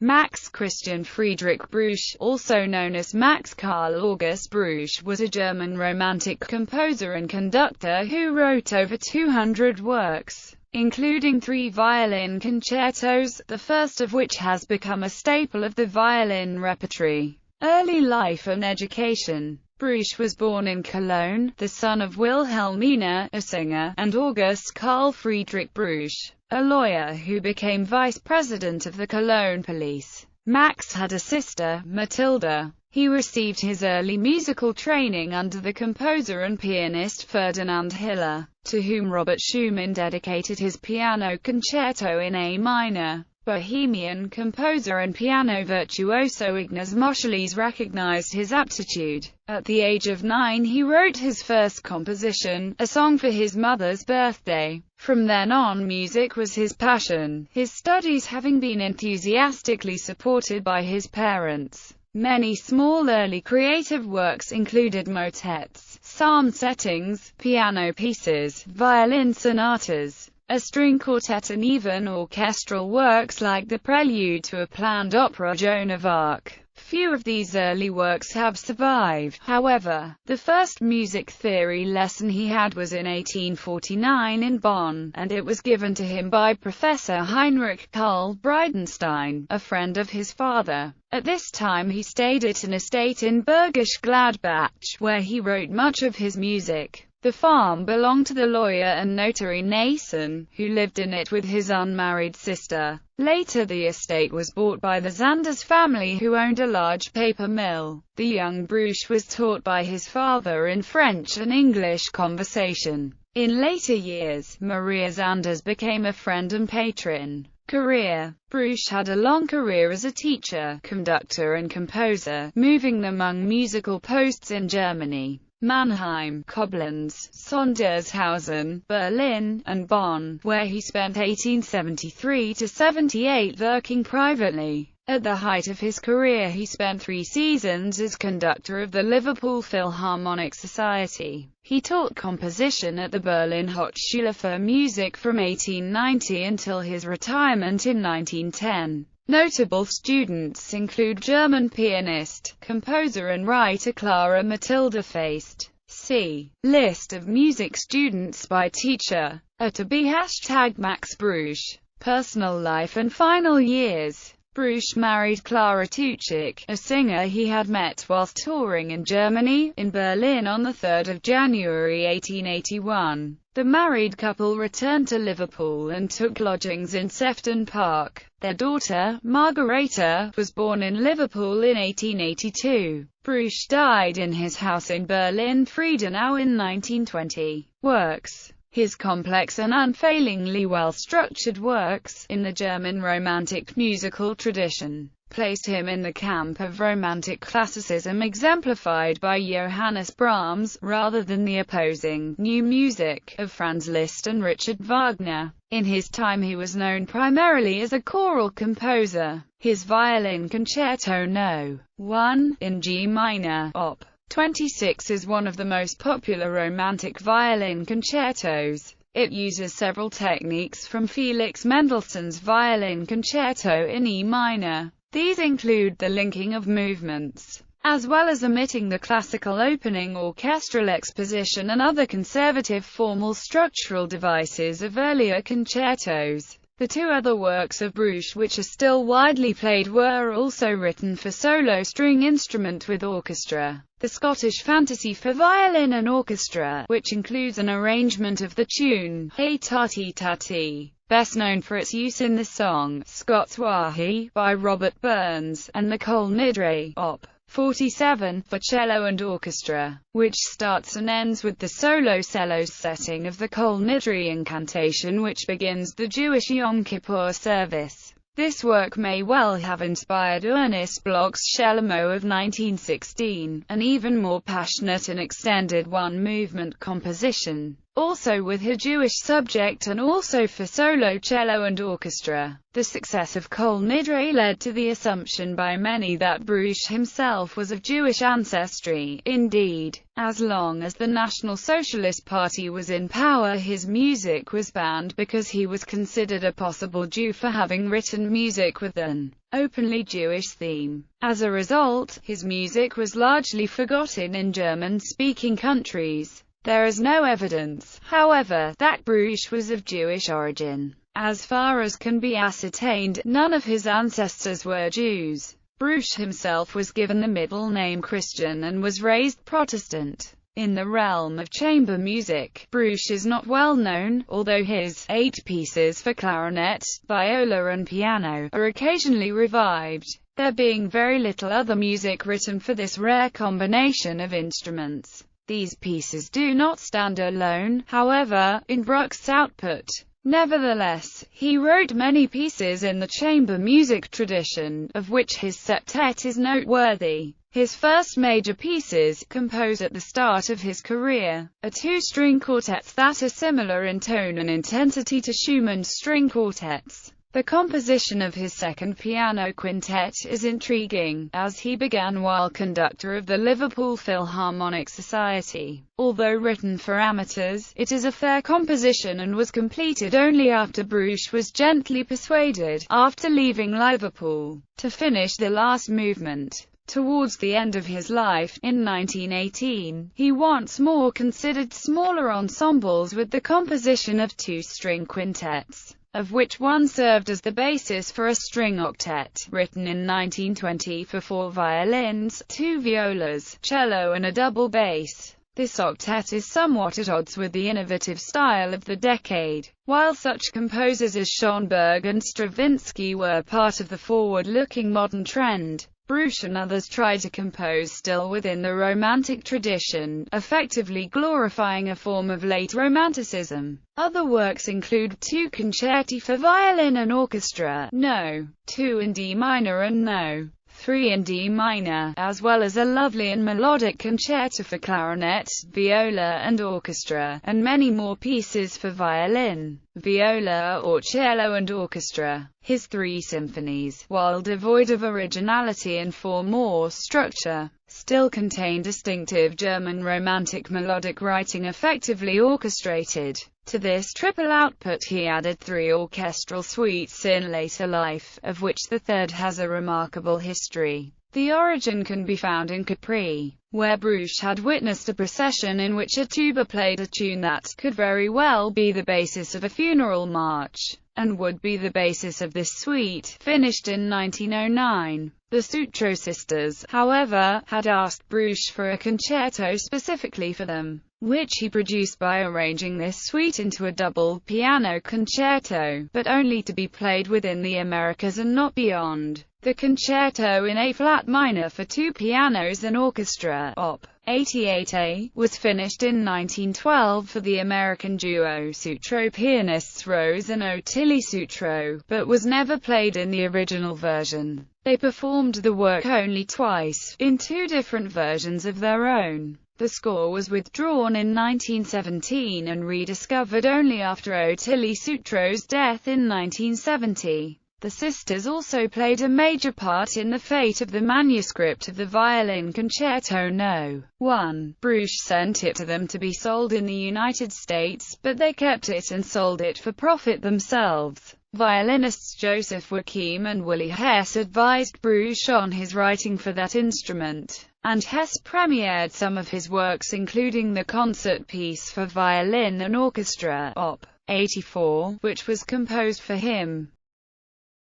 Max Christian Friedrich Bruch, also known as Max Carl August Bruch, was a German Romantic composer and conductor who wrote over 200 works, including 3 violin concertos, the first of which has become a staple of the violin repertory. Early life and education. Bruch was born in Cologne, the son of Wilhelmina, a singer, and August Carl Friedrich Bruch, a lawyer who became vice president of the Cologne police. Max had a sister, Matilda. He received his early musical training under the composer and pianist Ferdinand Hiller, to whom Robert Schumann dedicated his piano concerto in A minor. Bohemian composer and piano virtuoso Ignaz Moscheles recognized his aptitude. At the age of 9 he wrote his first composition, a song for his mother's birthday. From then on music was his passion, his studies having been enthusiastically supported by his parents. Many small early creative works included motets, psalm settings, piano pieces, violin sonatas, a string quartet and even orchestral works like the prelude to a planned opera Joan of Arc. Few of these early works have survived, however. The first music theory lesson he had was in 1849 in Bonn, and it was given to him by Professor Heinrich Karl Bridenstine, a friend of his father. At this time he stayed at an estate in Bergisch Gladbach, where he wrote much of his music. The farm belonged to the lawyer and notary Nason, who lived in it with his unmarried sister. Later the estate was bought by the Zanders family, who owned a large paper mill. The young Bruch was taught by his father in French and English conversation. In later years, Maria Zanders became a friend and patron. Career. Bruch had a long career as a teacher, conductor and composer, moving among musical posts in Germany, Mannheim, Koblenz, Sondershausen, Berlin, and Bonn, where he spent 1873 to 78 working privately. At the height of his career he spent 3 seasons as conductor of the Liverpool Philharmonic Society. He taught composition at the Berlin Hochschule für Musik from 1890 until his retirement in 1910. Notable students include German pianist, composer and writer Clara Matilda Feist. See List of music students by teacher. #Max Bruch. Personal life and final years. Bruch married Clara Tuchik, a singer he had met whilst touring in Germany, in Berlin on 3 January 1881. The married couple returned to Liverpool and took lodgings in Sefton Park. Their daughter, Margareta, was born in Liverpool in 1882. Bruch died in his house in Berlin-Friedenau in 1920. Works. His complex and unfailingly well-structured works, in the German Romantic musical tradition, placed him in the camp of Romantic classicism exemplified by Johannes Brahms, rather than the opposing new music of Franz Liszt and Richard Wagner. In his time he was known primarily as a choral composer. His Violin Concerto No. 1, in G minor, Op. 26 is one of the most popular Romantic violin concertos. It uses several techniques from Felix Mendelssohn's Violin Concerto in E minor. These include the linking of movements, as well as omitting the classical opening, orchestral exposition and other conservative formal structural devices of earlier concertos. The 2 other works of Bruch which are still widely played were also written for solo string instrument with orchestra. The Scottish Fantasy for Violin and Orchestra, which includes an arrangement of the tune, Hey Tati Tati, best known for its use in the song, Scots Whahi, by Robert Burns, and the Kol Nidre, Op. 47, for cello and orchestra, which starts and ends with the solo cello setting of the Kol Nidre incantation which begins the Jewish Yom Kippur service. This work may well have inspired Ernest Bloch's Shelomot of 1916, an even more passionate and extended one-movement composition. also with a Jewish subject and also for solo cello and orchestra. The success of Kol Nidre led to the assumption by many that Bruch himself was of Jewish ancestry. Indeed, as long as the National Socialist Party was in power, his music was banned because he was considered a possible Jew for having written music with an openly Jewish theme. As a result, his music was largely forgotten in German-speaking countries. There is no evidence, however, that Bruch was of Jewish origin. As far as can be ascertained, none of his ancestors were Jews. Bruch himself was given the middle name Christian and was raised Protestant. In the realm of chamber music, Bruch is not well known, although his 8 pieces for clarinet, viola and piano are occasionally revived, there being very little other music written for this rare combination of instruments. These pieces do not stand alone, however, in Bruch's output. Nevertheless, he wrote many pieces in the chamber music tradition, of which his septet is noteworthy. His first major pieces, composed at the start of his career, are 2-string quartets that are similar in tone and intensity to Schumann's string quartets. The composition of his second piano quintet is intriguing, as he began while conductor of the Liverpool Philharmonic Society. Although written for amateurs, it is a fair composition and was completed only after Bruch was gently persuaded, after leaving Liverpool, to finish the last movement. Towards the end of his life, in 1918, he once more considered smaller ensembles with the composition of 2-string quintets, of which one served as the basis for a string octet, written in 1920 for 4 violins, 2 violas, cello and a double bass. This octet is somewhat at odds with the innovative style of the decade. While such composers as Schoenberg and Stravinsky were part of the forward-looking modern trend, Bruch and others tried to compose still within the Romantic tradition, effectively glorifying a form of late Romanticism. Other works include 2 concerti for violin and orchestra, No. 2 in D minor and No. 3 in D minor, as well as a lovely and melodic concerto for clarinet, viola and orchestra, and many more pieces for violin, viola or cello and orchestra. His 3 symphonies, while devoid of originality and form or structure, still contain distinctive German Romantic melodic writing effectively orchestrated. To this triple output he added 3 orchestral suites in later life, of which the third has a remarkable history. The origin can be found in Capri, where Bruch had witnessed a procession in which a tuba played a tune that could very well be the basis of a funeral march, and would be the basis of this suite, finished in 1909. The Sutro sisters, however, had asked Bruch for a concerto specifically for them, which he produced by arranging this suite into a double piano concerto, but only to be played within the Americas and not beyond. The concerto in A-flat minor for 2 pianos and orchestra, Op. 88A, was finished in 1912 for the American duo Sutro pianists Rose and Ottilie Sutro, but was never played in the original version. They performed the work only twice, in 2 different versions of their own. The score was withdrawn in 1917 and rediscovered only after Ottilie Sutro's death in 1970. The sisters also played a major part in the fate of the manuscript of the Violin Concerto No. 1. Bruch sent it to them to be sold in the United States, but they kept it and sold it for profit themselves. Violinists Joseph Joachim and Willy Hess advised Bruch on his writing for that instrument, and Hess premiered some of his works including the concert piece for violin and orchestra, Op. 84, which was composed for him.